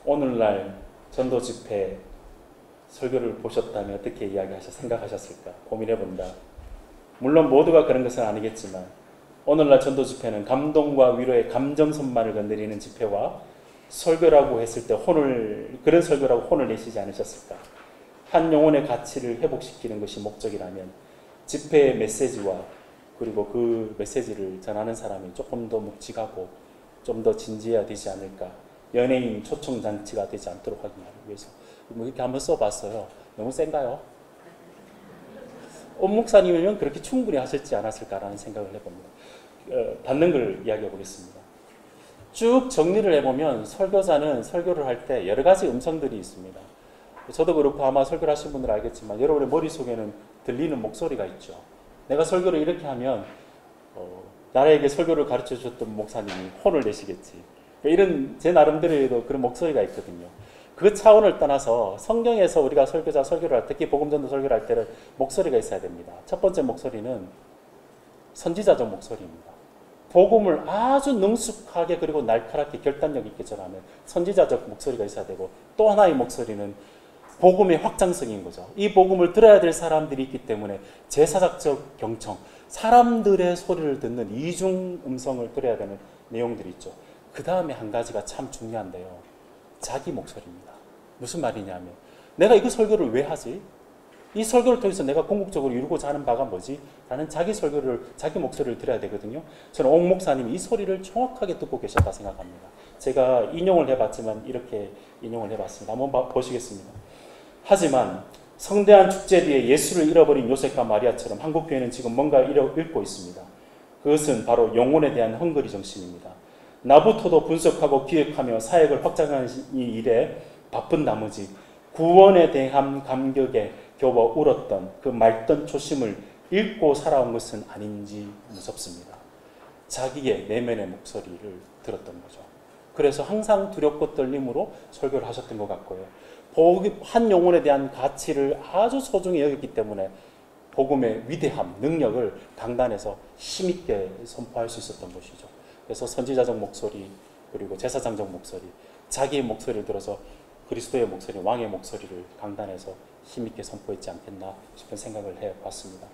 오늘날 전도 집회 설교를 보셨다면 어떻게 생각하셨을까 고민해본다. 물론 모두가 그런 것은 아니겠지만 오늘날 전도 집회는 감동과 위로의 감정선만을 건드리는 집회와 설교라고 했을 때 그런 설교라고 혼을 내시지 않으셨을까? 한 영혼의 가치를 회복시키는 것이 목적이라면 집회의 메시지와 그리고 그 메시지를 전하는 사람이 조금 더 묵직하고 좀 더 진지해야 되지 않을까? 연예인 초청잔치가 되지 않도록 하기 위해서 이렇게 한번 써봤어요. 너무 센가요? 옥 목사님이면 그렇게 충분히 하셨지 않았을까라는 생각을 해봅니다. 받는 걸 이야기해 보겠습니다. 쭉 정리를 해보면 설교자는 설교를 할 때 여러 가지 음성들이 있습니다. 저도 그렇고 아마 설교를 하신 분들은 알겠지만 여러분의 머릿속에는 들리는 목소리가 있죠. 내가 설교를 이렇게 하면 나에게 설교를 가르쳐 주셨던 목사님이 혼을 내시겠지. 이런 제 나름대로에도 그런 목소리가 있거든요. 그 차원을 떠나서 성경에서 우리가 설교자 설교를 할 때, 특히 복음전도 설교를 할 때는 목소리가 있어야 됩니다. 첫 번째 목소리는 선지자적 목소리입니다. 복음을 아주 능숙하게 그리고 날카롭게 결단력 있게 전하는 선지자적 목소리가 있어야 되고, 또 하나의 목소리는 복음의 확장성인 거죠. 이 복음을 들어야 될 사람들이 있기 때문에 제사장적 경청, 사람들의 소리를 듣는 이중 음성을 들어야 되는 내용들이 있죠. 그 다음에 한 가지가 참 중요한데요. 자기 목소리입니다. 무슨 말이냐면, 내가 이거 설교를 왜 하지? 이 설교를 통해서 내가 궁극적으로 이루고자 하는 바가 뭐지? 라는 자기 설교를, 자기 목소리를 들어야 되거든요. 저는 옥 목사님이 이 소리를 정확하게 듣고 계셨다 생각합니다. 제가 인용을 해봤지만 이렇게 인용을 해봤습니다. 한번 보시겠습니다. 하지만 성대한 축제 뒤에 예수를 잃어버린 요셉과 마리아처럼 한국 교회는 지금 뭔가 잃고 있습니다. 그것은 바로 영혼에 대한 헝그리 정신입니다. 나부터도 분석하고 기획하며 사역을 확장하는 이 일에 바쁜 나머지 구원에 대한 감격에 겨워 울었던 그 맑던 초심을 잃고 살아온 것은 아닌지 무섭습니다. 자기의 내면의 목소리를 들었던 거죠. 그래서 항상 두렵고 떨림으로 설교를 하셨던 것 같고요. 한 영혼에 대한 가치를 아주 소중히 여겼기 때문에 복음의 위대함, 능력을 강단에서 힘있게 선포할 수 있었던 것이죠. 그래서 선지자적 목소리, 그리고 제사장적 목소리, 자기의 목소리를 들어서 그리스도의 목소리, 왕의 목소리를 강단에서 힘있게 선포했지 않겠나 싶은 생각을 해봤습니다.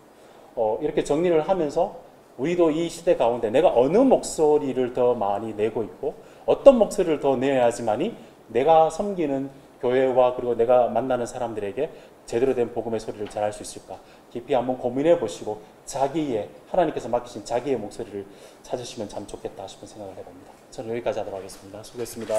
이렇게 정리를 하면서 우리도 이 시대 가운데 내가 어느 목소리를 더 많이 내고 있고 어떤 목소리를 더 내야지만이 내가 섬기는 교회와 그리고 내가 만나는 사람들에게 제대로 된 복음의 소리를 전할 수 있을까 깊이 한번 고민해 보시고 자기의, 하나님께서 맡기신 자기의 목소리를 찾으시면 참 좋겠다 싶은 생각을 해봅니다. 저는 여기까지 하도록 하겠습니다. 수고했습니다.